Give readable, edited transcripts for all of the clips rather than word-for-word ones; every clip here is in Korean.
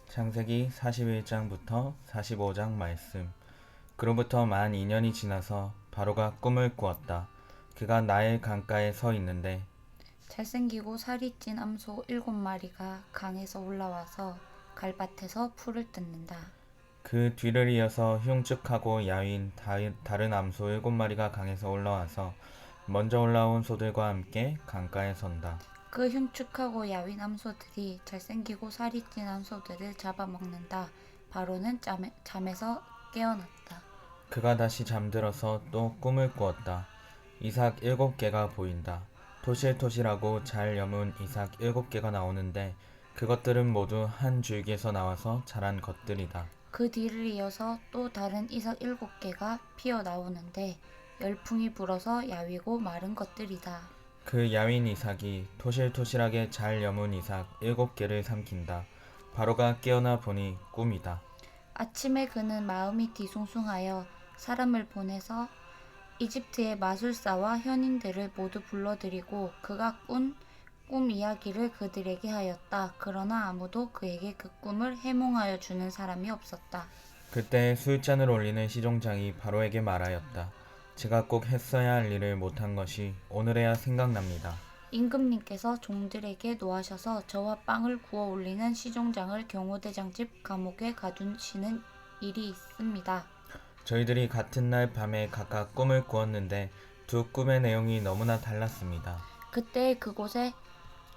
창세기 41장부터 45장 말씀. 그로부터 만 2년이 지나서 바로가 꿈을 꾸었다. 그가 나일 강가에 서 있는데 잘생기고 살이 찐 암소 7마리가 강에서 올라와서 갈밭에서 풀을 뜯는다. 그 뒤를 이어서 흉측하고 야윈 다른 암소 7마리가 강에서 올라와서 먼저 올라온 소들과 함께 강가에 선다. 그 흉측하고 야윈 암소들이 잘생기고 살이 찐 암소들을 잡아먹는다. 바로는 잠에서 깨어났다. 그가 다시 잠들어서 또 꿈을 꾸었다. 이삭 7개가 보인다. 토실토실하고 잘 여문 이삭 7개가 나오는데 그것들은 모두 한 줄기에서 나와서 자란 것들이다. 그 뒤를 이어서 또 다른 이삭 7개가 피어나오는데 열풍이 불어서 야위고 마른 것들이다. 그 야윈 이삭이 토실토실하게 잘 여문 이삭 7개를 삼킨다. 바로가 깨어나 보니 꿈이다. 아침에 그는 마음이 뒤숭숭하여 사람을 보내서 이집트의 마술사와 현인들을 모두 불러들이고 그가 꾼 꿈 이야기를 그들에게 하였다. 그러나 아무도 그에게 그 꿈을 해몽하여 주는 사람이 없었다. 그때 술잔을 올리는 시종장이 바로에게 말하였다. 제가 꼭 했어야 할 일을 못한 것이 오늘에야 생각납니다. 임금님께서 종들에게 노하셔서 저와 빵을 구워 올리는 시종장을 경호대장집 감옥에 가두시는 일이 있습니다. 저희들이 같은 날 밤에 각각 꿈을 꾸었는데 두 꿈의 내용이 너무나 달랐습니다. 그때 그곳에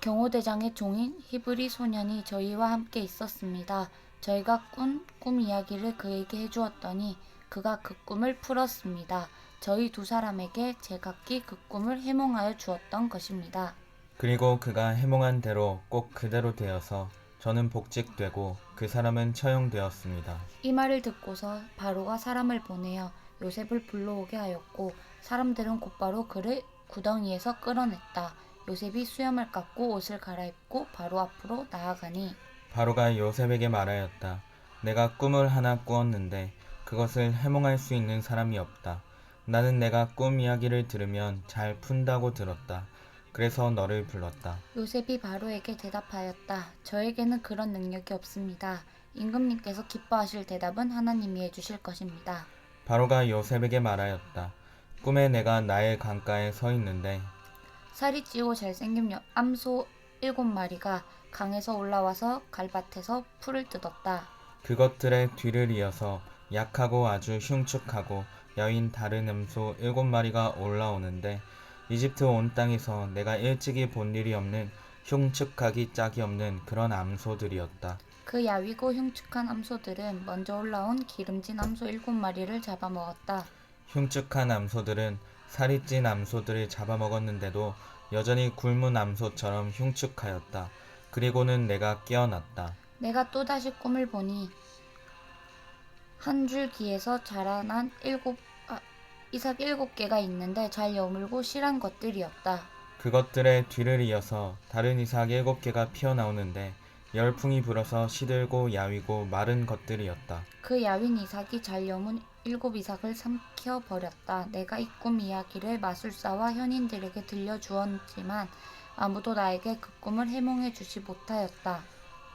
경호대장의 종인 히브리 소년이 저희와 함께 있었습니다. 저희가 꾼 꿈 이야기를 그에게 해주었더니 그가 그 꿈을 풀었습니다. 저희 두 사람에게 제각기 그 꿈을 해몽하여 주었던 것입니다. 그리고 그가 해몽한 대로 꼭 그대로 되어서 저는 복직되고 그 사람은 처형되었습니다. 이 말을 듣고서 바로가 사람을 보내어 요셉을 불러오게 하였고 사람들은 곧바로 그를 구덩이에서 끌어냈다. 요셉이 수염을 깎고 옷을 갈아입고 바로 앞으로 나아가니 바로가 요셉에게 말하였다. 내가 꿈을 하나 꾸었는데 그것을 해몽할 수 있는 사람이 없다. 나는 내가 꿈 이야기를 들으면 잘 푼다고 들었다. 그래서 너를 불렀다. 요셉이 바로에게 대답하였다. 저에게는 그런 능력이 없습니다. 임금님께서 기뻐하실 대답은 하나님이 해주실 것입니다. 바로가 요셉에게 말하였다. 꿈에 내가 나일 강가에 서 있는데 살이 찌고 잘생긴 암소 7마리가 강에서 올라와서 갈밭에서 풀을 뜯었다. 그것들의 뒤를 이어서 약하고 아주 흉측하고 여인 다른 암소 7마리가 올라오는데 이집트 온 땅에서 내가 일찍이 본 일이 없는 흉측하기 짝이 없는 그런 암소들이었다. 그 야위고 흉측한 암소들은 먼저 올라온 기름진 암소 7마리를 잡아먹었다. 흉측한 암소들은 살이 찐 암소들을 잡아먹었는데도 여전히 굶은 암소처럼 흉측하였다. 그리고는 내가 깨어났다. 내가 또다시 꿈을 보니 한 줄기에서 자라난 이삭 7개가 있는데 잘 여물고 실한 것들이었다. 그것들의 뒤를 이어서 다른 이삭 7개가 피어나오는데 열풍이 불어서 시들고 야위고 마른 것들이었다. 그 야윈 이삭이 잘 여문 7이삭을 삼켜버렸다. 내가 이 꿈 이야기를 마술사와 현인들에게 들려주었지만 아무도 나에게 그 꿈을 해몽해 주지 못하였다.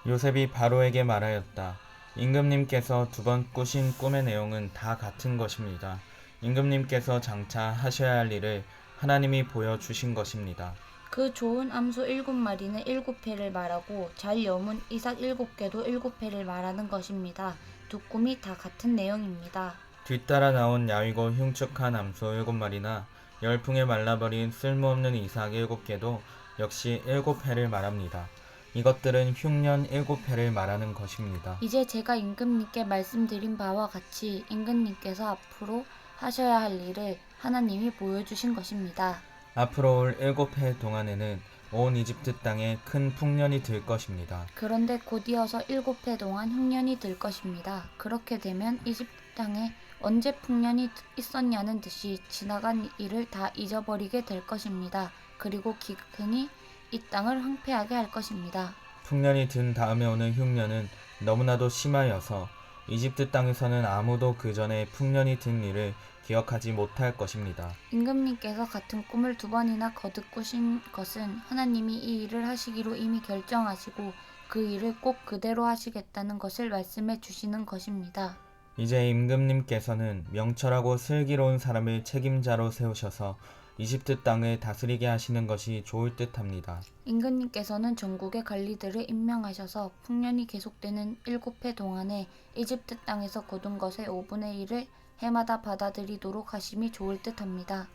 요셉이 바로에게 말하였다. 임금님께서 두 번 꾸신 꿈의 내용은 다 같은 것입니다. 임금님께서 장차 하셔야 할 일을 하나님이 보여주신 것입니다. 그 좋은 암소 7마리는 7회를 말하고 잘 여문 이삭 7개도 7회를 말하는 것입니다. 두 꿈이 다 같은 내용입니다. 뒤따라 나온 야위고 흉측한 암소 7마리나 열풍에 말라버린 쓸모없는 이삭 7개도 역시 7회를 말합니다. 이것들은 흉년 7회를 말하는 것입니다. 이제 제가 임금님께 말씀드린 바와 같이 임금님께서 앞으로 하셔야 할 일을 하나님이 보여주신 것입니다. 앞으로 올 7해 동안에는 온 이집트 땅에 큰 풍년이 들 것입니다. 그런데 곧이어서 7해 동안 흉년이 들 것입니다. 그렇게 되면 이집트 땅에 언제 풍년이 있었냐는 듯이 지나간 일을 다 잊어버리게 될 것입니다. 그리고 기근이 이 땅을 황폐하게 할 것입니다. 풍년이 든 다음에 오는 흉년은 너무나도 심하여서 이집트 땅에서는 아무도 그 전에 풍년이 든 일을 기억하지 못할 것입니다. 임금님께서 같은 꿈을 2번이나 거듭 꾸신 것은 하나님이 이 일을 하시기로 이미 결정하시고 그 일을 꼭 그대로 하시겠다는 것을 말씀해 주시는 것입니다. 이제 임금님께서는 명철하고 슬기로운 사람을 책임자로 세우셔서 이집트 땅을 다스리게 하시는 것이 좋을 듯합니다. 임금님께서는 전국의 관리들을 임명하셔서 풍년이 계속되는 7해 동안에 이집트 땅에서 거둔 것의 5분의 1을 해마다 받아들이도록 하심이 좋을 듯합니다.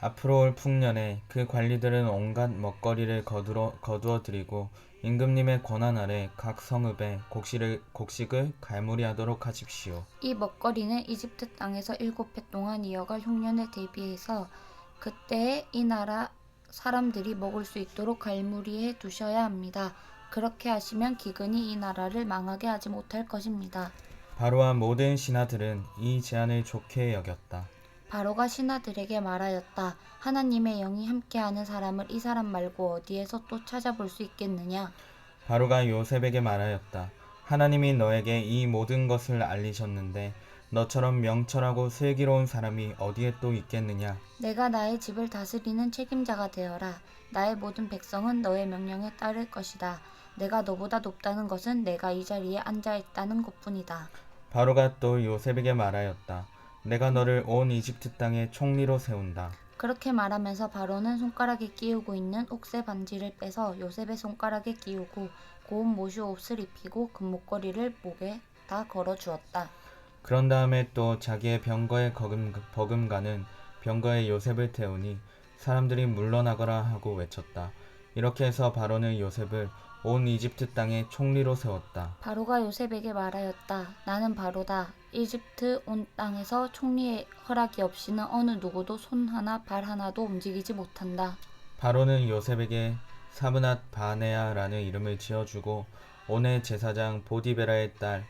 앞으로 올 풍년에 그 관리들은 온갖 먹거리를 거두어 드리고 임금님의 권한 아래 각 성읍에 곡식을 갈무리하도록 하십시오. 이 먹거리는 이집트 땅에서 7해 동안 이어갈 흉년에 대비해서 그때에 이 나라 사람들이 먹을 수 있도록 갈무리해 두셔야 합니다. 그렇게 하시면 기근이 이 나라를 망하게 하지 못할 것입니다. 바로와 모든 신하들은 이 제안을 좋게 여겼다. 바로가 신하들에게 말하였다. 하나님의 영이 함께하는 사람을 이 사람 말고 어디에서 또 찾아볼 수 있겠느냐? 바로가 요셉에게 말하였다. 하나님이 너에게 이 모든 것을 알리셨는데 너처럼 명철하고 슬기로운 사람이 어디에 또 있겠느냐? 내가 나의 집을 다스리는 책임자가 되어라. 나의 모든 백성은 너의 명령에 따를 것이다. 내가 너보다 높다는 것은 내가 이 자리에 앉아 있다는 것뿐이다. 바로가 또 요셉에게 말하였다. 내가 너를 온 이집트 땅의 총리로 세운다. 그렇게 말하면서 바로는 손가락에 끼우고 있는 옥새 반지를 빼서 요셉의 손가락에 끼우고 고운 모슈 옷을 입히고 금목걸이를 목에 다 걸어 주었다. 그런 다음에 또 자기의 병거에 버금가는 병거에 요셉을 태우니 사람들이 물러나거라 하고 외쳤다. 이렇게 해서 바로는 요셉을 온 이집트 땅의 총리로 세웠다. 바로가 요셉에게 말하였다. 나는 바로다. 이집트 온 땅에서 총리의 허락이 없이는 어느 누구도 손 하나 발 하나도 움직이지 못한다. 바로는 요셉에게 사브낫 바네아라는 이름을 지어주고 온의 제사장 보디베라의 딸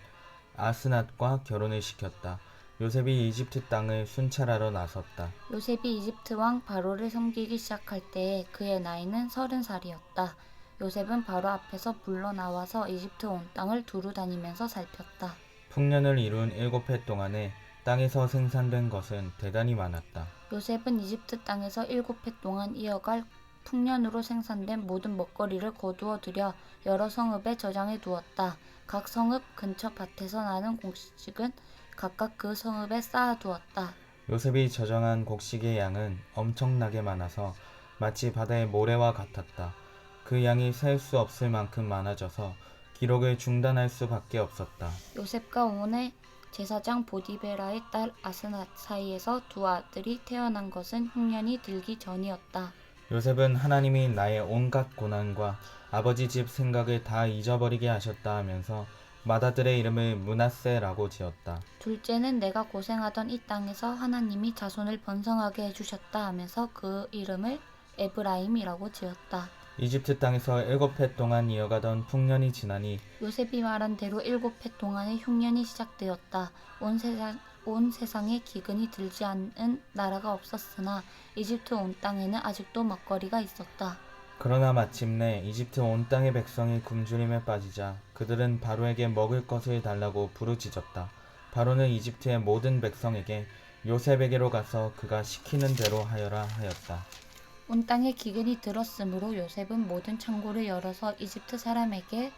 아스낫과 결혼을 시켰다. 요셉이 이집트 땅을 순찰하러 나섰다. 요셉이 이집트 왕 바로를 섬기기 시작할 때에 그의 나이는 30살이었다. 요셉은 바로 앞에서 물러나와서 이집트 온 땅을 두루 다니면서 살폈다. 풍년을 이룬 7해 동안에 땅에서 생산된 것은 대단히 많았다. 요셉은 이집트 땅에서 7해 동안 이어갈 풍년으로 생산된 모든 먹거리를 거두어 들여 여러 성읍에 저장해 두었다. 각 성읍 근처 밭에서 나는 곡식은 각각 그 성읍에 쌓아 두었다. 요셉이 저장한 곡식의 양은 엄청나게 많아서 마치 바다의 모래와 같았다. 그 양이 셀 수 없을 만큼 많아져서 기록을 중단할 수밖에 없었다. 요셉과 온의 제사장 보디베라의 딸 아스낫 사이에서 두 아들이 태어난 것은 흉년이 들기 전이었다. 요셉은 하나님이 나의 온갖 고난과 아버지 집 생각을 다 잊어버리게 하셨다 하면서 맏아들의 이름을 므낫세라고 지었다. 둘째는 내가 고생하던 이 땅에서 하나님이 자손을 번성하게 해주셨다 하면서 그 이름을 에브라임이라고 지었다. 이집트 땅에서 7해 동안 이어가던 풍년이 지나니 요셉이 말한 대로 7해 동안의 흉년이 시작되었다. 온 세상에 기근이 들지 않은 나라가 없었으나 이집트 온 땅에는 아직도 먹거리가 있었다. 그러나 마침내 이집트 온 땅의 백성이 굶주림에 빠지자 그들은 바로에게 먹을 것을 달라고 부르짖었다. 바로는 이집트의 모든 백성에게 요셉에게로 가서 그가 시키는 대로 하여라 하였다. 온 땅에 기근이 들었으므로 요셉은 모든 창고를 열어서 이집트 사람에게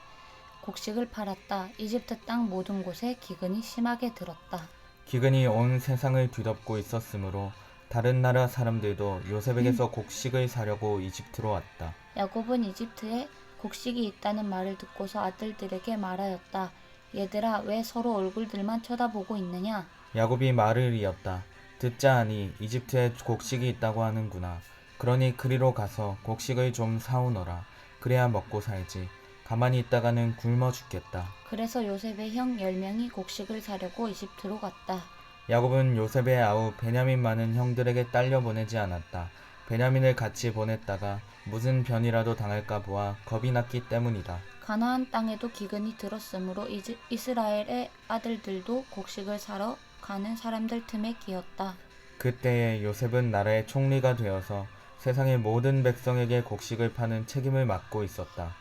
곡식을 팔았다. 이집트 땅 모든 곳에 기근이 심하게 들었다. 기근이 온 세상을 뒤덮고 있었으므로 다른 나라 사람들도 요셉에게서 곡식을 사려고 이집트로 왔다. 야곱은 이집트에 곡식이 있다는 말을 듣고서 아들들에게 말하였다. 얘들아, 왜 서로 얼굴들만 쳐다보고 있느냐? 야곱이 말을 이었다. 듣자 하니 이집트에 곡식이 있다고 하는구나. 그러니 그리로 가서 곡식을 좀 사오너라. 그래야 먹고 살지. 가만히 있다가는 굶어 죽겠다. 그래서 요셉의 형 10명이 곡식을 사려고 이집트로 갔다. 야곱은 요셉의 아우 베냐민만은 형들에게 딸려 보내지 않았다. 베냐민을 같이 보냈다가 무슨 변이라도 당할까 보아 겁이 났기 때문이다. 가나안 땅에도 기근이 들었으므로 이스라엘의 아들들도 곡식을 사러 가는 사람들 틈에 끼었다. 그때에 요셉은 나라의 총리가 되어서 세상의 모든 백성에게 곡식을 파는 책임을 맡고 있었다.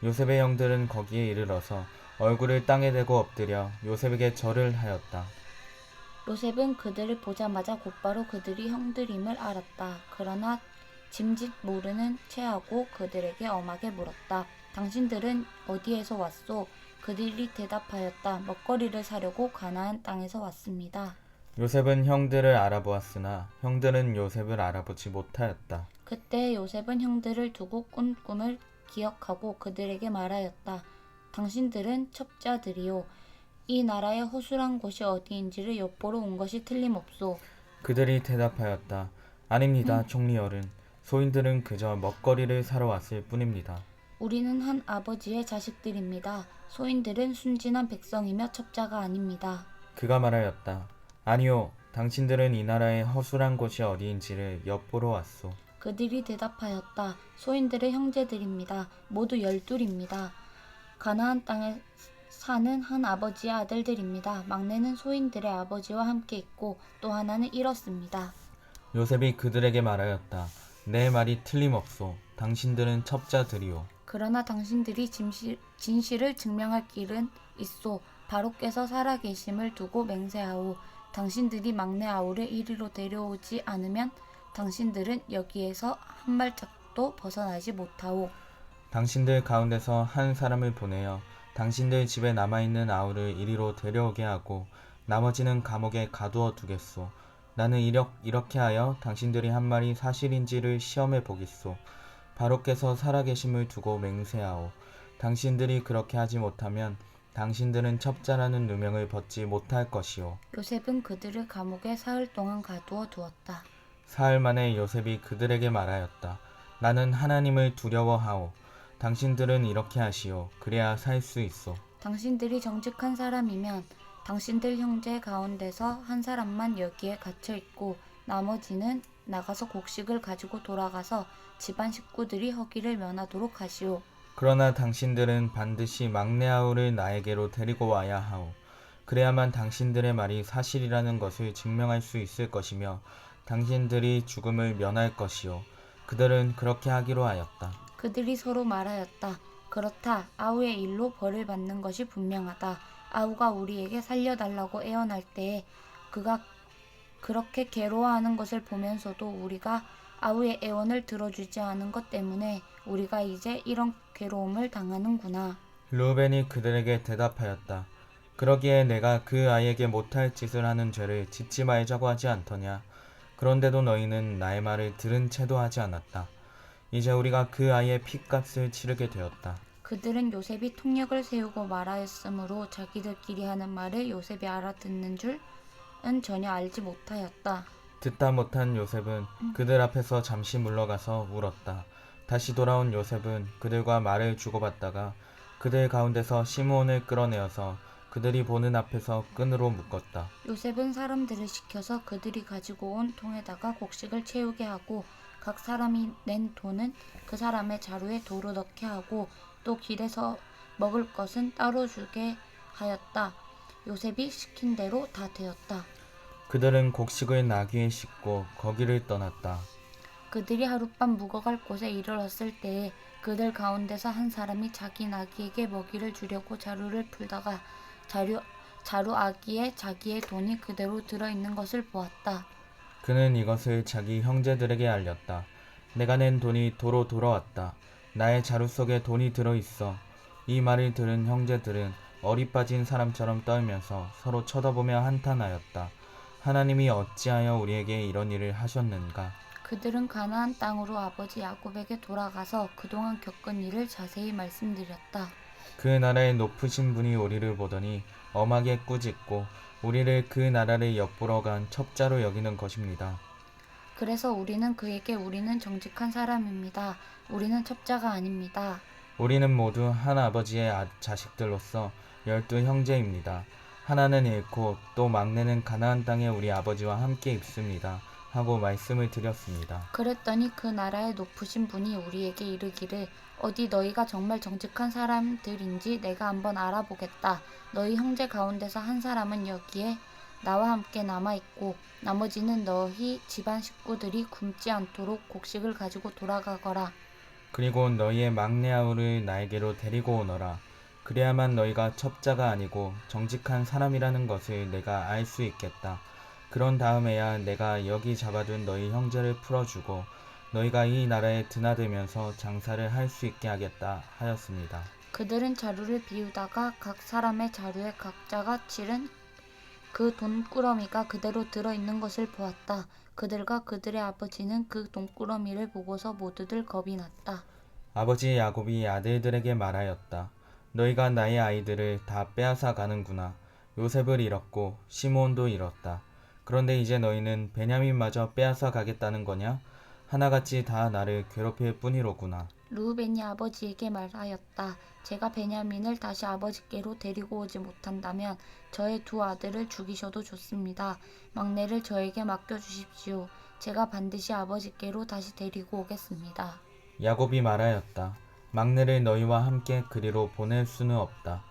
요셉의 형들은 거기에 이르러서 얼굴을 땅에 대고 엎드려 요셉에게 절을 하였다. 요셉은 그들을 보자마자 곧바로 그들이 형들임을 알았다. 그러나 짐짓 모르는 체하고 그들에게 엄하게 물었다. 당신들은 어디에서 왔소? 그들이 대답하였다. 먹거리를 사려고 가나안 땅에서 왔습니다. 요셉은 형들을 알아보았으나 형들은 요셉을 알아보지 못하였다. 그때 요셉은 형들을 두고 꾼 꿈을 기억하고 그들에게 말하였다. 당신들은 첩자들이요. 이 나라의 허술한 곳이 어디인지를 엿보러 온 것이 틀림없소. 그들이 대답하였다. 아닙니다, 총리어른. 소인들은 그저 먹거리를 사러 왔을 뿐입니다. 우리는 한 아버지의 자식들입니다. 소인들은 순진한 백성이며 첩자가 아닙니다. 그가 말하였다. 아니요, 당신들은 이 나라의 허술한 곳이 어디인지를 엿보러 왔소. 그들이 대답하였다. 소인들의 형제들입니다. 모두 12입니다. 가나안 땅에 사는 한 아버지의 아들들입니다. 막내는 소인들의 아버지와 함께 있고 또 하나는 잃었습니다. 요셉이 그들에게 말하였다. 내 말이 틀림없소. 당신들은 첩자들이오. 그러나 당신들이 진실을 증명할 길은 있소. 바로께서 살아계심을 두고 맹세하오. 당신들이 막내 아우를 이리로 데려오지 않으면 당신들은 여기에서 한 발짝도 벗어나지 못하오. 당신들 가운데서 한 사람을 보내어 당신들 집에 남아있는 아우를 이리로 데려오게 하고 나머지는 감옥에 가두어 두겠소. 나는 이렇게 하여 당신들이 한 말이 사실인지를 시험해 보겠소. 바로께서 살아계심을 두고 맹세하오. 당신들이 그렇게 하지 못하면 당신들은 첩자라는 누명을 벗지 못할 것이오. 요셉은 그들을 감옥에 사흘 동안 가두어 두었다. 사흘 만에 요셉이 그들에게 말하였다. 나는 하나님을 두려워하오. 당신들은 이렇게 하시오. 그래야 살 수 있어. 당신들이 정직한 사람이면 당신들 형제 가운데서 한 사람만 여기에 갇혀 있고 나머지는 나가서 곡식을 가지고 돌아가서 집안 식구들이 허기를 면하도록 하시오. 그러나 당신들은 반드시 막내 아우를 나에게로 데리고 와야 하오. 그래야만 당신들의 말이 사실이라는 것을 증명할 수 있을 것이며 당신들이 죽음을 면할 것이오. 그들은 그렇게 하기로 하였다. 그들이 서로 말하였다. 그렇다. 아우의 일로 벌을 받는 것이 분명하다. 아우가 우리에게 살려달라고 애원할 때에 그가 그렇게 괴로워하는 것을 보면서도 우리가 아우의 애원을 들어주지 않은 것 때문에 우리가 이제 이런 괴로움을 당하는구나. 르우벤이 그들에게 대답하였다. 그러기에 내가 그 아이에게 못할 짓을 하는 죄를 짓지 말자고 하지 않더냐. 그런데도 너희는 나의 말을 들은 채도 하지 않았다. 이제 우리가 그 아이의 핏값을 치르게 되었다. 그들은 요셉이 통역을 세우고 말하였으므로 자기들끼리 하는 말을 요셉이 알아듣는 줄은 전혀 알지 못하였다. 듣다 못한 요셉은 그들 앞에서 잠시 물러가서 울었다. 다시 돌아온 요셉은 그들과 말을 주고받다가 그들 가운데서 시므온을 끌어내어서 그들이 보는 앞에서 끈으로 묶었다. 요셉은 사람들을 시켜서 그들이 가지고 온 통에다가 곡식을 채우게 하고 각 사람이 낸 돈은 그 사람의 자루에 도로 넣게 하고 또 길에서 먹을 것은 따로 주게 하였다. 요셉이 시킨 대로 다 되었다. 그들은 곡식을 나귀에 싣고 거기를 떠났다. 그들이 하룻밤 묵어갈 곳에 이르렀을 때에 그들 가운데서 한 사람이 자기 나귀에게 먹이를 주려고 자루를 풀다가 자루 아기에 자기의 돈이 그대로 들어있는 것을 보았다. 그는 이것을 자기 형제들에게 알렸다. 내가 낸 돈이 도로 돌아왔다. 나의 자루 속에 돈이 들어있어. 이 말을 들은 형제들은 어리 빠진 사람처럼 떨면서 서로 쳐다보며 한탄하였다. 하나님이 어찌하여 우리에게 이런 일을 하셨는가? 그들은 가나안 땅으로 아버지 야곱에게 돌아가서 그동안 겪은 일을 자세히 말씀드렸다. 그 나라의 높으신 분이 우리를 보더니 엄하게 꾸짖고 우리를 그 나라를 엿보러 간 첩자로 여기는 것입니다. 그래서 우리는 그에게 우리는 정직한 사람입니다. 우리는 첩자가 아닙니다. 우리는 모두 한 아버지의 자식들로서 12형제입니다. 하나는 잃고 또 막내는 가나안 땅에 우리 아버지와 함께 있습니다. 하고 말씀을 드렸습니다. 그랬더니 그 나라의 높으신 분이 우리에게 이르기를 어디 너희가 정말 정직한 사람들인지 내가 한번 알아보겠다. 너희 형제 가운데서 한 사람은 여기에 나와 함께 남아있고 나머지는 너희 집안 식구들이 굶지 않도록 곡식을 가지고 돌아가거라. 그리고 너희의 막내 아우를 나에게로 데리고 오너라. 그래야만 너희가 첩자가 아니고 정직한 사람이라는 것을 내가 알 수 있겠다. 그런 다음에야 내가 여기 잡아둔 너희 형제를 풀어주고 너희가 이 나라에 드나들면서 장사를 할 수 있게 하겠다 하였습니다. 그들은 자루를 비우다가 각 사람의 자루에 각자가 치른 그 돈꾸러미가 그대로 들어있는 것을 보았다. 그들과 그들의 아버지는 그 돈꾸러미를 보고서 모두들 겁이 났다. 아버지 야곱이 아들들에게 말하였다. 너희가 나의 아이들을 다 빼앗아 가는구나. 요셉을 잃었고 시므온도 잃었다. 그런데 이제 너희는 베냐민마저 빼앗아 가겠다는 거냐? 하나같이 다 나를 괴롭힐 뿐이로구나. 르우벤이 아버지에게 말하였다. 제가 베냐민을 다시 아버지께로 데리고 오지 못한다면 저의 두 아들을 죽이셔도 좋습니다. 막내를 저에게 맡겨주십시오. 제가 반드시 아버지께로 다시 데리고 오겠습니다. 야곱이 말하였다. 막내를 너희와 함께 그리로 보낼 수는 없다.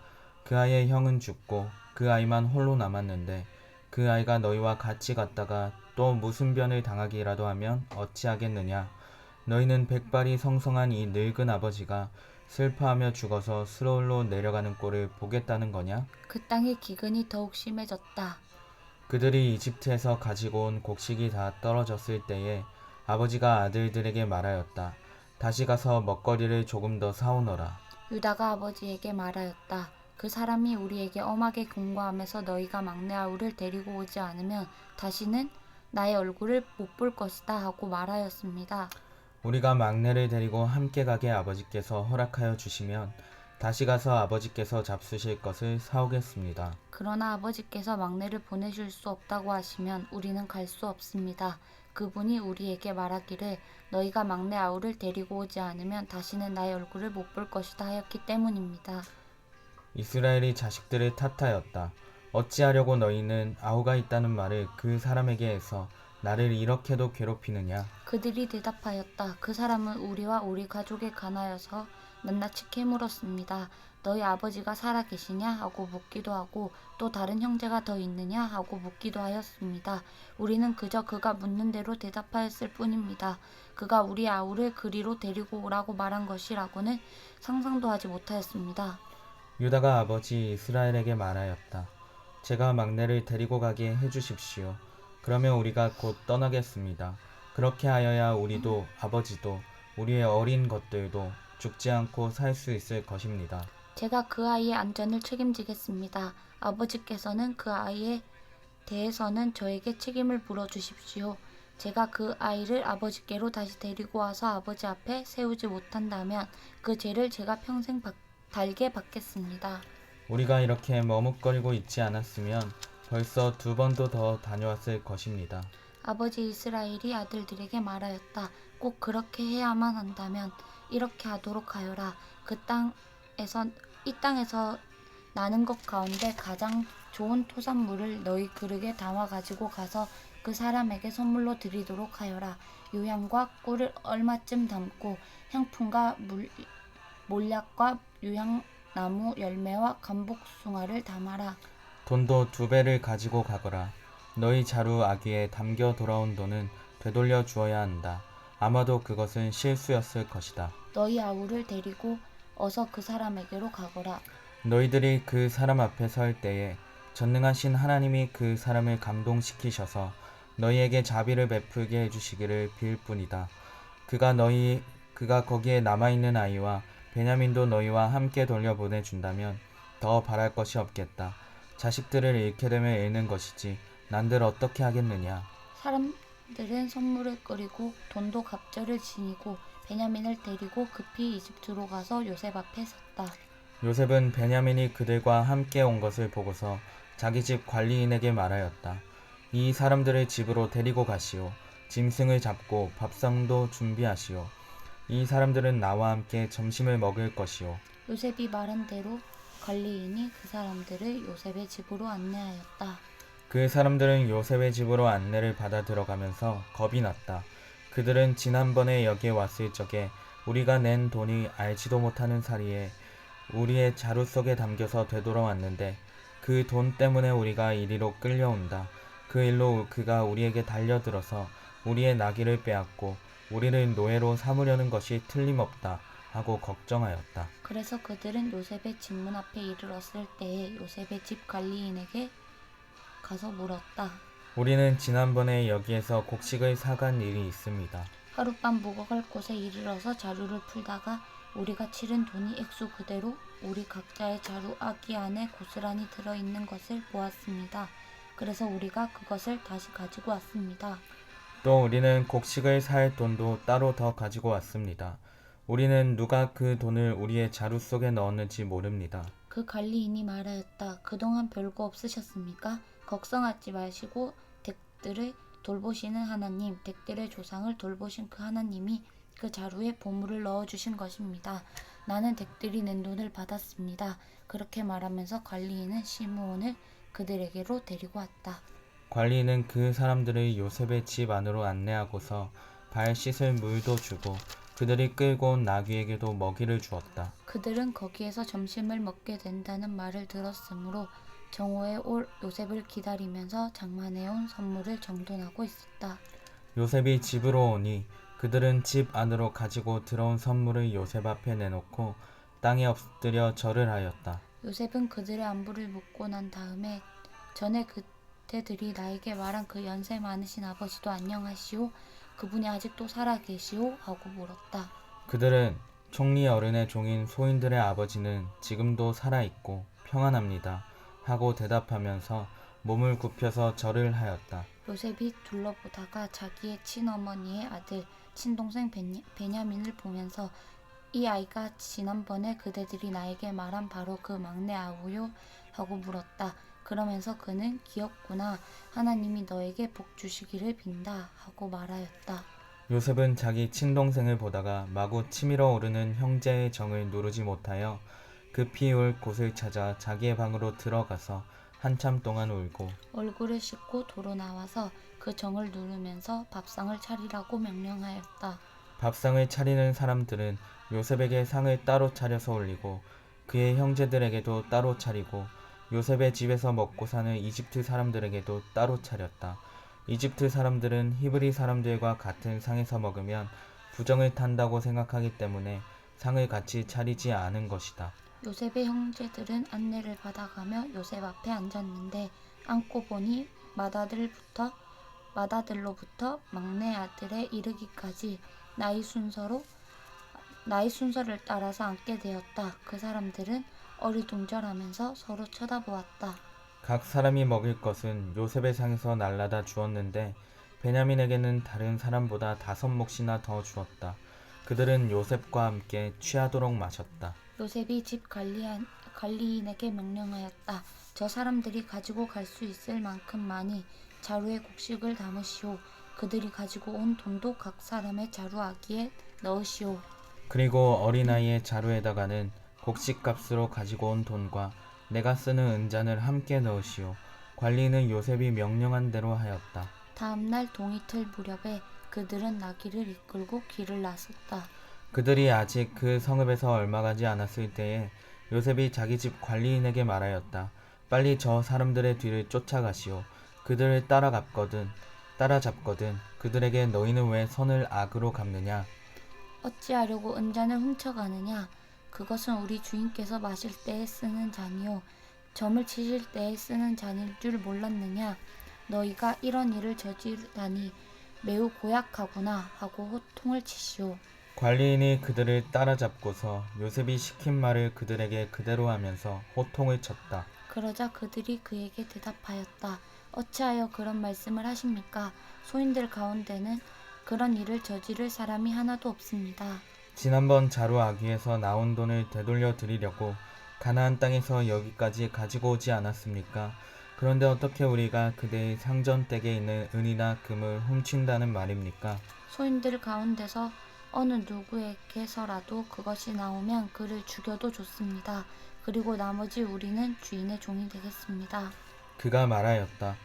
그 아이의 형은 죽고 그 아이만 홀로 남았는데 그 아이가 너희와 같이 갔다가 또 무슨 변을 당하기라도 하면 어찌하겠느냐. 너희는 백발이 성성한 이 늙은 아버지가 슬퍼하며 죽어서 수로로 내려가는 꼴을 보겠다는 거냐? 그 땅의 기근이 더욱 심해졌다. 그들이 이집트에서 가지고 온 곡식이 다 떨어졌을 때에 아버지가 아들들에게 말하였다. 다시 가서 먹거리를 조금 더 사오너라. 유다가 아버지에게 말하였다. 그 사람이 우리에게 엄하게 경고하면서 너희가 막내 아우를 데리고 오지 않으면 다시는 나의 얼굴을 못 볼 것이다 하고 말하였습니다. 우리가 막내를 데리고 함께 가게 아버지께서 허락하여 주시면 다시 가서 아버지께서 잡수실 것을 사오겠습니다. 그러나 아버지께서 막내를 보내실 수 없다고 하시면 우리는 갈 수 없습니다. 그분이 우리에게 말하기를 너희가 막내 아우를 데리고 오지 않으면 다시는 나의 얼굴을 못 볼 것이다 하였기 때문입니다. 이스라엘이 자식들을 탓하였다. 어찌하려고 너희는 아우가 있다는 말을 그 사람에게 해서 나를 이렇게도 괴롭히느냐? 그들이 대답하였다. 그 사람은 우리와 우리 가족에 관하여서 낱낱이 캐물었습니다. 너희 아버지가 살아 계시냐 하고 묻기도 하고 또 다른 형제가 더 있느냐 하고 묻기도 하였습니다. 우리는 그저 그가 묻는 대로 대답하였을 뿐입니다. 그가 우리 아우를 그리로 데리고 오라고 말한 것이라고는 상상도 하지 못하였습니다. 유다가 아버지 이스라엘에게 말하였다. 제가 막내를 데리고 가게 해주십시오. 그러면 우리가 곧 떠나겠습니다. 그렇게 하여야 우리도 아버지도 우리의 어린 것들도 죽지 않고 살 수 있을 것입니다. 제가 그 아이의 안전을 책임지겠습니다. 아버지께서는 그 아이에 대해서는 저에게 책임을 물어주십시오. 제가 그 아이를 아버지께로 다시 데리고 와서 아버지 앞에 세우지 못한다면 그 죄를 제가 평생 달게 받겠습니다. 우리가 이렇게 머뭇거리고 있지 않았으면 벌써 2번도 더 다녀왔을 것입니다. 아버지 이스라엘이 아들들에게 말하였다. 꼭 그렇게 해야만 한다면 이렇게 하도록 하여라. 이 땅에서 나는 것 가운데 가장 좋은 토산물을 너희 그릇에 담아 가지고 가서 그 사람에게 선물로 드리도록 하여라. 유향과 꿀을 얼마쯤 담고 향품과 몰약과 유향나무 열매와 감복숭아를 담아라. 돈도 2배를 가지고 가거라. 너희 자루 아귀에 담겨 돌아온 돈은 되돌려 주어야 한다. 아마도 그것은 실수였을 것이다. 너희 아우를 데리고 어서 그 사람에게로 가거라. 너희들이 그 사람 앞에 설 때에 전능하신 하나님이 그 사람을 감동시키셔서 너희에게 자비를 베풀게 해주시기를 빌 뿐이다. 그가 거기에 남아있는 아이와 베냐민도 너희와 함께 돌려보내준다면 더 바랄 것이 없겠다. 자식들을 잃게 되면 잃는 것이지 난들 어떻게 하겠느냐. 사람들은 선물을 끓이고 돈도 갑절을 지니고 베냐민을 데리고 급히 이집트로 가서 요셉 앞에 섰다. 요셉은 베냐민이 그들과 함께 온 것을 보고서 자기 집 관리인에게 말하였다. 이 사람들을 집으로 데리고 가시오. 짐승을 잡고 밥상도 준비하시오. 이 사람들은 나와 함께 점심을 먹을 것이오. 요셉이 말한 대로 관리인이 그 사람들을 요셉의 집으로 안내하였다. 그 사람들은 요셉의 집으로 안내를 받아 들어가면서 겁이 났다. 그들은 지난번에 여기에 왔을 적에 우리가 낸 돈이 알지도 못하는 사이에 우리의 자루 속에 담겨서 되돌아왔는데 그 돈 때문에 우리가 이리로 끌려온다. 그 일로 그가 우리에게 달려들어서 우리의 나귀를 빼앗고 우리를 노예로 삼으려는 것이 틀림없다 하고 걱정하였다. 그래서 그들은 요셉의 집문 앞에 이르렀을 때에 요셉의 집 관리인에게 가서 물었다. 우리는 지난번에 여기에서 곡식을 사간 일이 있습니다. 하룻밤 묵어갈 곳에 이르러서 자루를 풀다가 우리가 치른 돈이 액수 그대로 우리 각자의 자루 아기 안에 고스란히 들어있는 것을 보았습니다. 그래서 우리가 그것을 다시 가지고 왔습니다. 또 우리는 곡식을 살 돈도 따로 더 가지고 왔습니다. 우리는 누가 그 돈을 우리의 자루 속에 넣었는지 모릅니다. 그 관리인이 말하였다. 그동안 별거 없으셨습니까? 걱정하지 마시고 댁들을 돌보시는 하나님, 댁들의 조상을 돌보신 그 하나님이 그 자루에 보물을 넣어주신 것입니다. 나는 댁들이 낸 돈을 받았습니다. 그렇게 말하면서 관리인은 시므온을 그들에게로 데리고 왔다. 관리인은 그 사람들을 요셉의 집 안으로 안내하고서 발 씻을 물도 주고 그들이 끌고 온 나귀에게도 먹이를 주었다. 그들은 거기에서 점심을 먹게 된다는 말을 들었으므로 정오에 올 요셉을 기다리면서 장만해온 선물을 정돈하고 있었다. 요셉이 집으로 오니 그들은 집 안으로 가지고 들어온 선물을 요셉 앞에 내놓고 땅에 엎드려 절을 하였다. 요셉은 그들의 안부를 묻고 난 다음에 전에 그대들이 나에게 말한 그 연세 많으신 아버지도 안녕하시오? 그분이 아직도 살아 계시오? 하고 물었다. 그들은 총리 어른의 종인 소인들의 아버지는 지금도 살아있고 평안합니다. 하고 대답하면서 몸을 굽혀서 절을 하였다. 요셉이 둘러보다가 자기의 친어머니의 아들, 친동생 베냐민을 보면서 이 아이가 지난번에 그대들이 나에게 말한 바로 그 막내 아우요? 하고 물었다. 그러면서 그는 기었구나. 하나님이 너에게 복 주시기를 빈다. 하고 말하였다. 요셉은 자기 친동생을 보다가 마구 치밀어 오르는 형제의 정을 누르지 못하여 급히 올 곳을 찾아 자기의 방으로 들어가서 한참 동안 울고 얼굴을 씻고 도로 나와서 그 정을 누르면서 밥상을 차리라고 명령하였다. 밥상을 차리는 사람들은 요셉에게 상을 따로 차려서 올리고 그의 형제들에게도 따로 차리고 요셉의 집에서 먹고 사는 이집트 사람들에게도 따로 차렸다. 이집트 사람들은 히브리 사람들과 같은 상에서 먹으면 부정을 탄다고 생각하기 때문에 상을 같이 차리지 않은 것이다. 요셉의 형제들은 안내를 받아가며 요셉 앞에 앉았는데 앉고 보니 맏아들로부터 막내 아들에 이르기까지 나이 순서를 따라서 앉게 되었다. 그 사람들은 어리둥절하면서 서로 쳐다보았다. 각 사람이 먹을 것은 요셉의 상에서 날라다 주었는데 베냐민에게는 다른 사람보다 5몫이나 더 주었다. 그들은 요셉과 함께 취하도록 마셨다. 요셉이 집 관리인에게 명령하였다. 저 사람들이 가지고 갈 수 있을 만큼 많이 자루에 곡식을 담으시오. 그들이 가지고 온 돈도 각 사람의 자루 아기에 넣으시오. 그리고 어린아이의 자루에다가는 곡식값으로 가지고 온 돈과 내가 쓰는 은잔을 함께 넣으시오. 관리는 요셉이 명령한 대로 하였다. 다음날 동이틀 무렵에 그들은 나귀를 이끌고 길을 나섰다. 그들이 아직 그 성읍에서 얼마 가지 않았을 때에 요셉이 자기 집 관리인에게 말하였다. 빨리 저 사람들의 뒤를 쫓아가시오. 그들을 따라잡거든 그들에게 너희는 왜 선을 악으로 갚느냐? 어찌하려고 은잔을 훔쳐가느냐? 그것은 우리 주인께서 마실 때에 쓰는 잔이요 점을 치실 때에 쓰는 잔일 줄 몰랐느냐? 너희가 이런 일을 저지르다니 매우 고약하구나 하고 호통을 치시오. 관리인이 그들을 따라잡고서 요셉이 시킨 말을 그들에게 그대로 하면서 호통을 쳤다. 그러자 그들이 그에게 대답하였다. 어찌하여 그런 말씀을 하십니까? 소인들 가운데는 그런 일을 저지를 사람이 하나도 없습니다. 지난번 자루 아귀에서 나온 돈을 되돌려 드리려고 가나안 땅에서 여기까지 가지고 오지 않았습니까? 그런데 어떻게 우리가 그대의 상전댁에 있는 은이나 금을 훔친다는 말입니까? 소인들 가운데서 어느 누구에게서라도 그것이 나오면 그를 죽여도 좋습니다. 그리고 나머지 우리는 주인의 종이 되겠습니다. 그가 말하였다.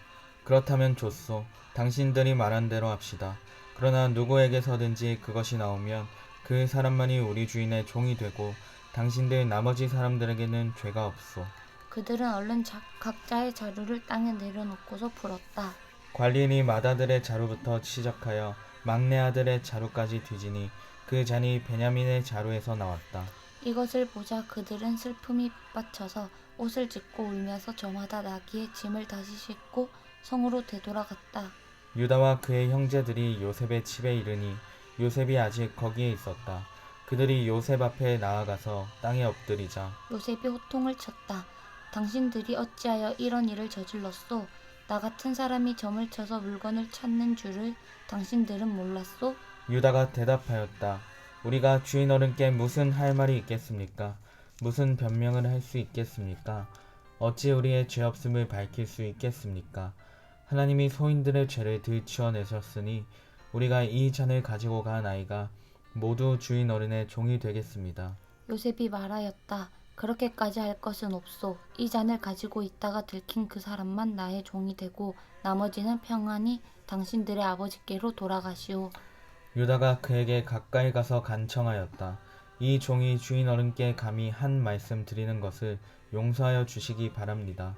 그렇다면 좋소. 당신들이 말한 대로 합시다. 그러나 누구에게서든지 그것이 나오면 그 사람만이 우리 주인의 종이 되고 당신들 나머지 사람들에게는 죄가 없소. 그들은 얼른 각자의 자루를 땅에 내려놓고서 풀었다. 관리인이 맏아들의 자루부터 시작하여 막내 아들의 자루까지 뒤지니 그 잔이 베냐민의 자루에서 나왔다. 이것을 보자 그들은 슬픔이 북받쳐서 옷을 찢고 울면서 저마다 나귀의 짐을 다시 싣고 성으로 되돌아갔다. 유다와 그의 형제들이 요셉의 집에 이르니 요셉이 아직 거기에 있었다. 그들이 요셉 앞에 나아가서 땅에 엎드리자 요셉이 호통을 쳤다. 당신들이 어찌하여 이런 일을 저질렀소? 나 같은 사람이 점을 쳐서 물건을 찾는 줄을 당신들은 몰랐소? 유다가 대답하였다. 우리가 주인 어른께 무슨 할 말이 있겠습니까? 무슨 변명을 할 수 있겠습니까? 어찌 우리의 죄 없음을 밝힐 수 있겠습니까? 하나님이 소인들의 죄를 들추어내셨으니 우리가 이 잔을 가지고 간 아이가 모두 주인 어른의 종이 되겠습니다. 요셉이 말하였다. 그렇게까지 할 것은 없소. 이 잔을 가지고 있다가 들킨 그 사람만 나의 종이 되고 나머지는 평안히 당신들의 아버지께로 돌아가시오. 유다가 그에게 가까이 가서 간청하였다. 이 종이 주인 어른께 감히 한 말씀 드리는 것을 용서하여 주시기 바랍니다.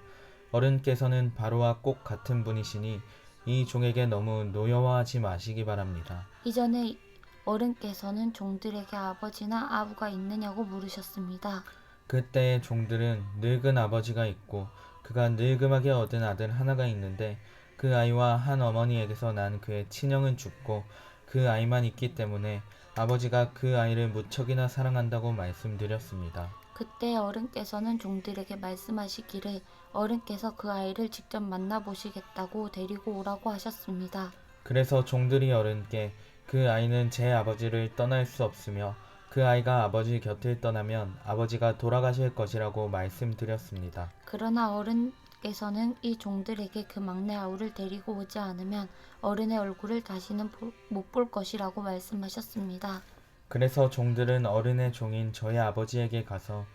어른께서는 바로와 꼭 같은 분이시니 이 종에게 너무 노여워하지 마시기 바랍니다. 이전에 어른께서는 종들에게 아버지나 아부가 있느냐고 물으셨습니다. 그때의 종들은 늙은 아버지가 있고 그가 늙음하게 얻은 아들 하나가 있는데 그 아이와 한 어머니에게서 난 그의 친형은 죽고 그 아이만 있기 때문에 아버지가 그 아이를 무척이나 사랑한다고 말씀드렸습니다. 그때 어른께서는 종들에게 말씀하시기를 어른께서 그 아이를 직접 만나보시겠다고 데리고 오라고 하셨습니다. 그래서 종들이 어른께 그 아이는 제 아버지를 떠날 수 없으며 그 아이가 아버지 곁을 떠나면 아버지가 돌아가실 것이라고 말씀드렸습니다. 그러나 어른께서는 이 종들에게 그 막내 아우를 데리고 오지 않으면 어른의 얼굴을 다시는 못 볼 것이라고 말씀하셨습니다. 그래서 종들은 어른의 종인 저희 아버지에게 가서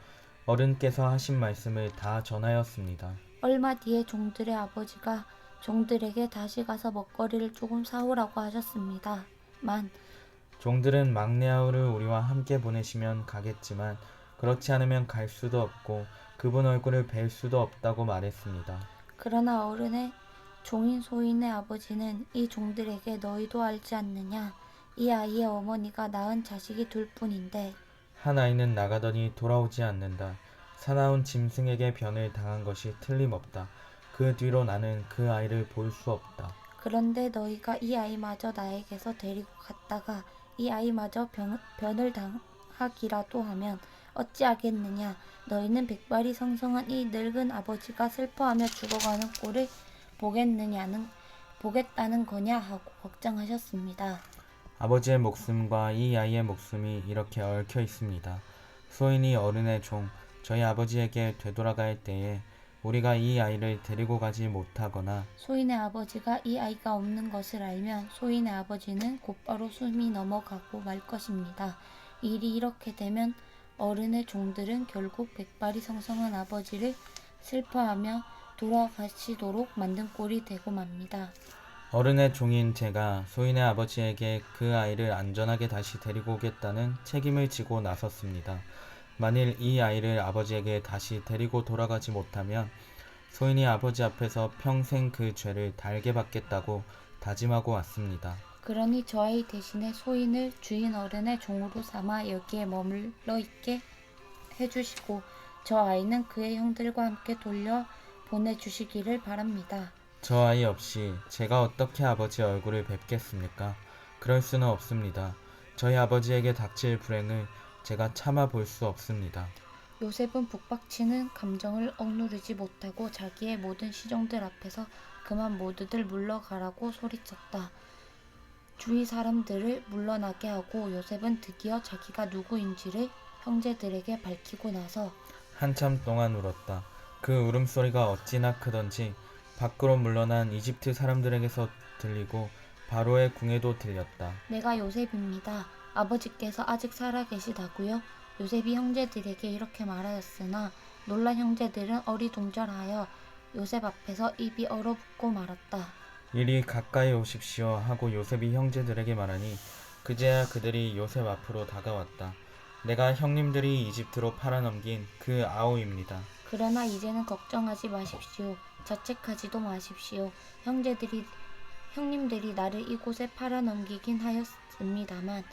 어른께서 하신 말씀을 다 전하였습니다. 얼마 뒤에 종들의 아버지가 종들에게 다시 가서 먹거리를 조금 사오라고 하셨습니다. 종들은 막내 아우를 우리와 함께 보내시면 가겠지만 그렇지 않으면 갈 수도 없고 그분 얼굴을 뵐 수도 없다고 말했습니다. 그러나 어른의 종인 소인의 아버지는 이 종들에게 너희도 알지 않느냐? 이 아이의 어머니가 낳은 자식이 둘 뿐인데 한 아이는 나가더니 돌아오지 않는다. 사나운 짐승에게 변을 당한 것이 틀림없다. 그 뒤로 나는 그 아이를 볼 수 없다. 그런데 너희가 이 아이마저 나에게서 데리고 갔다가 이 아이마저 변을 당하기라도 하면 어찌하겠느냐? 너희는 백발이 성성한 이 늙은 아버지가 슬퍼하며 죽어가는 꼴을 보겠다는 거냐 하고 걱정하셨습니다. 아버지의 목숨과 이 아이의 목숨이 이렇게 얽혀 있습니다. 소인이 어른의 종, 저희 아버지에게 되돌아갈 때에 우리가 이 아이를 데리고 가지 못하거나 소인의 아버지가 이 아이가 없는 것을 알면 소인의 아버지는 곧바로 숨이 넘어가고 말 것입니다. 일이 이렇게 되면 어른의 종들은 결국 백발이 성성한 아버지를 슬퍼하며 돌아가시도록 만든 꼴이 되고 맙니다. 어른의 종인 제가 소인의 아버지에게 그 아이를 안전하게 다시 데리고 오겠다는 책임을 지고 나섰습니다. 만일 이 아이를 아버지에게 다시 데리고 돌아가지 못하면 소인이 아버지 앞에서 평생 그 죄를 달게 받겠다고 다짐하고 왔습니다. 그러니 저 아이 대신에 소인을 주인 어른의 종으로 삼아 여기에 머물러 있게 해주시고 저 아이는 그의 형들과 함께 돌려 보내주시기를 바랍니다. 저 아이 없이 제가 어떻게 아버지 얼굴을 뵙겠습니까? 그럴 수는 없습니다. 저희 아버지에게 닥칠 불행을 제가 참아 볼 수 없습니다. 요셉은 북박치는 감정을 억누르지 못하고 자기의 모든 시종들 앞에서 그만 모두들 물러가라고 소리쳤다. 주위 사람들을 물러나게 하고 요셉은 드디어 자기가 누구인지를 형제들에게 밝히고 나서 한참 동안 울었다. 그 울음소리가 어찌나 크던지 밖으로 물러난 이집트 사람들에게서 들리고 바로의 궁에도 들렸다. 내가 요셉입니다. 아버지께서 아직 살아 계시다고요? 요셉이 형제들에게 이렇게 말하였으나 놀란 형제들은 어리둥절하여 요셉 앞에서 입이 얼어붙고 말았다. 이리 가까이 오십시오 하고 요셉이 형제들에게 말하니 그제야 그들이 요셉 앞으로 다가왔다. 내가 형님들이 이집트로 팔아넘긴 그 아우입니다. 그러나 이제는 걱정하지 마십시오. 자책하지도 마십시오. 형님들이 나를 이곳에 팔아넘기긴 하였습니다만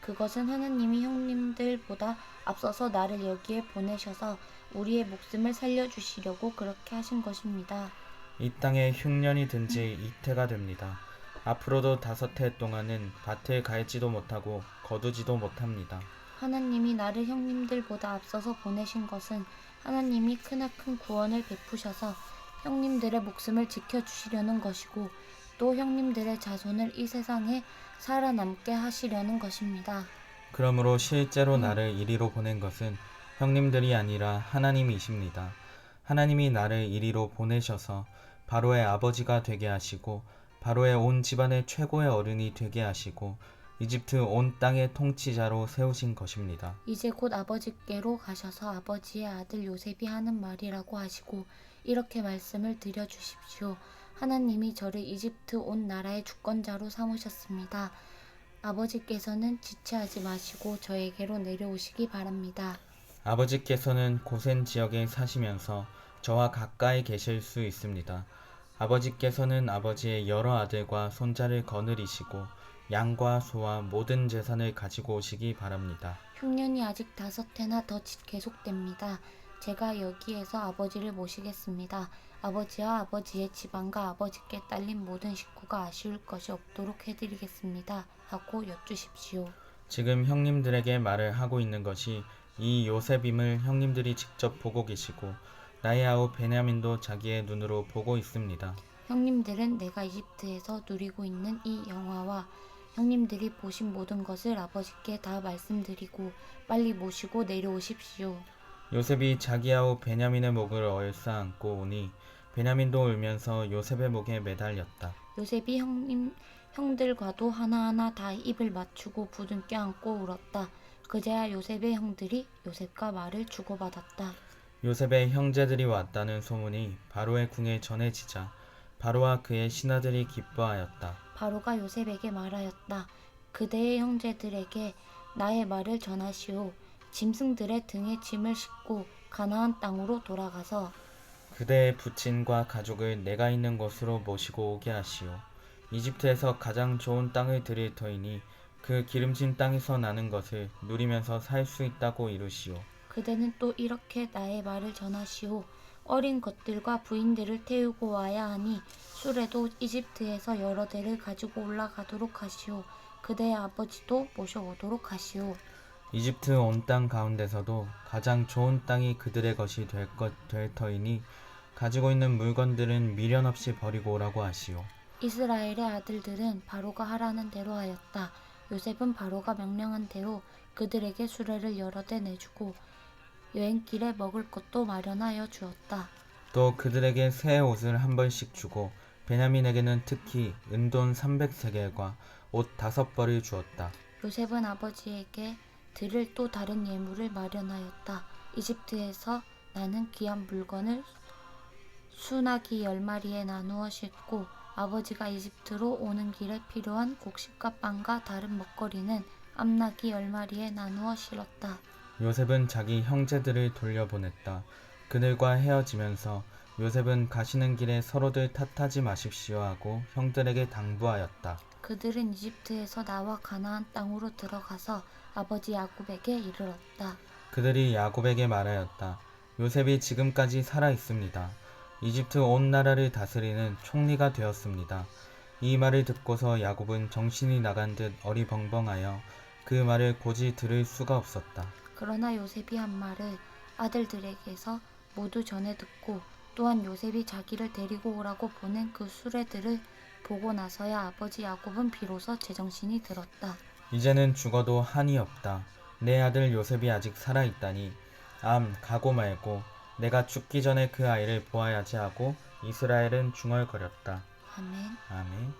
그것은 하나님이 형님들보다 앞서서 나를 여기에 보내셔서 우리의 목숨을 살려주시려고 그렇게 하신 것입니다. 이 땅에 흉년이 든 지 이태가 됩니다. 앞으로도 5해 동안은 밭을 갈지도 못하고 거두지도 못합니다. 하나님이 나를 형님들보다 앞서서 보내신 것은 하나님이 크나큰 구원을 베푸셔서 형님들의 목숨을 지켜주시려는 것이고 또 형님들의 자손을 이 세상에 살아남게 하시려는 것입니다. 그러므로 실제로 나를 이리로 보낸 것은 형님들이 아니라 하나님이십니다. 하나님이 나를 이리로 보내셔서 바로의 아버지가 되게 하시고 바로의 온 집안의 최고의 어른이 되게 하시고 이집트 온 땅의 통치자로 세우신 것입니다. 이제 곧 아버지께로 가셔서 아버지의 아들 요셉이 하는 말이라고 하시고 이렇게 말씀을 드려주십시오. 하나님이 저를 이집트 온 나라의 주권자로 삼으셨습니다. 아버지께서는 지체하지 마시고 저에게로 내려오시기 바랍니다. 아버지께서는 고센 지역에 사시면서 저와 가까이 계실 수 있습니다. 아버지께서는 아버지의 여러 아들과 손자를 거느리시고 양과 소와 모든 재산을 가지고 오시기 바랍니다. 흉년이 아직 5해나 더 계속됩니다. 제가 여기에서 아버지를 모시겠습니다. 아버지와 아버지의 집안과 아버지께 딸린 모든 식구가 아쉬울 것이 없도록 해드리겠습니다. 하고 여쭈십시오. 지금 형님들에게 말을 하고 있는 것이 이 요셉임을 형님들이 직접 보고 계시고 나의 아우 베냐민도 자기의 눈으로 보고 있습니다. 형님들은 내가 이집트에서 누리고 있는 이 영화와 형님들이 보신 모든 것을 아버지께 다 말씀드리고 빨리 모시고 내려오십시오. 요셉이 자기 아우 베냐민의 목을 얼싸안고 오니 베냐민도 울면서 요셉의 목에 매달렸다. 요셉이 형들과도 하나하나 다 입을 맞추고 부둥켜 안고 울었다. 그제야 요셉의 형들이 요셉과 말을 주고받았다. 요셉의 형제들이 왔다는 소문이 바로의 궁에 전해지자 바로와 그의 신하들이 기뻐하였다. 바로가 요셉에게 말하였다. 그대의 형제들에게 나의 말을 전하시오. 짐승들의 등에 짐을 싣고 가나안 땅으로 돌아가서 그대의 부친과 가족을 내가 있는 곳으로 모시고 오게 하시오. 이집트에서 가장 좋은 땅을 드릴 터이니 그 기름진 땅에서 나는 것을 누리면서 살 수 있다고 이루시오. 그대는 또 이렇게 나의 말을 전하시오. 어린 것들과 부인들을 태우고 와야 하니 수레도 이집트에서 여러 대를 가지고 올라가도록 하시오. 그대의 아버지도 모셔오도록 하시오. 이집트 온 땅 가운데서도 가장 좋은 땅이 그들의 것이 될 터이니 가지고 있는 물건들은 미련 없이 버리고 오라고 하시오. 이스라엘의 아들들은 바로가 하라는 대로 하였다. 요셉은 바로가 명령한 대로 그들에게 수레를 여러 대 내주고 여행길에 먹을 것도 마련하여 주었다. 또 그들에게 새 옷을 한 벌씩 주고 베냐민에게는 특히 은돈 300세겔과 옷 5벌을 주었다. 요셉은 아버지에게 드릴 또 다른 예물을 마련하였다. 이집트에서 나는 귀한 물건을 수나기 10마리에 나누어 싣고 아버지가 이집트로 오는 길에 필요한 곡식과 빵과 다른 먹거리는 암나귀 10마리에 나누어 실었다. 요셉은 자기 형제들을 돌려보냈다. 그들과 헤어지면서 요셉은 가시는 길에 서로들 탓하지 마십시오 하고 형들에게 당부하였다. 그들은 이집트에서 나와 가나안 땅으로 들어가서 아버지 야곱에게 이르렀다. 그들이 야곱에게 말하였다. 요셉이 지금까지 살아 있습니다. 이집트 온 나라를 다스리는 총리가 되었습니다. 이 말을 듣고서 야곱은 정신이 나간 듯 어리벙벙하여 그 말을 고지 들을 수가 없었다. 그러나 요셉이 한 말을 아들들에게서 모두 전해 듣고 또한 요셉이 자기를 데리고 오라고 보낸 그 수레들을 보고 나서야 아버지 야곱은 비로소 제정신이 들었다. 이제는 죽어도 한이 없다. 내 아들 요셉이 아직 살아있다니 가고 말고 내가 죽기 전에 그 아이를 보아야지 하고 이스라엘은 중얼거렸다. 아멘. 아멘.